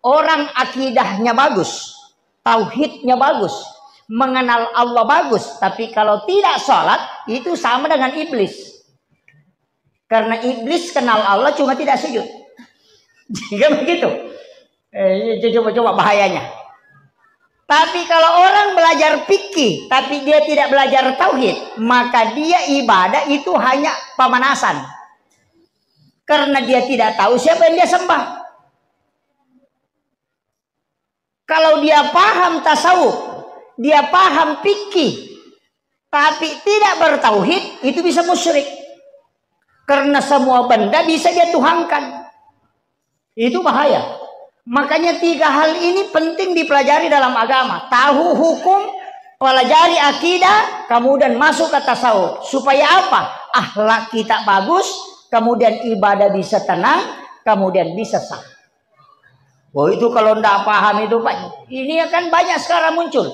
orang akidahnya bagus, tauhidnya bagus, mengenal Allah bagus, tapi kalau tidak sholat itu sama dengan iblis. Karena iblis kenal Allah cuma tidak sujud. Jika begitu, coba bahayanya. Tapi kalau orang belajar fikih tapi dia tidak belajar tauhid, maka dia ibadah itu hanya pemanasan. Karena dia tidak tahu siapa yang dia sembah. Kalau dia paham tasawuf, dia paham fikih, tapi tidak bertauhid, itu bisa musyrik. Karena semua benda bisa dia tuhankan. Itu bahaya. Makanya 3 hal ini penting dipelajari dalam agama. Tahu hukum, pelajari akidah, kemudian masuk ke tasawuf. Supaya apa? Akhlak kita bagus, kemudian ibadah bisa tenang, kemudian bisa sah. Oh itu kalau tidak paham itu Pak, ini akan banyak sekarang muncul.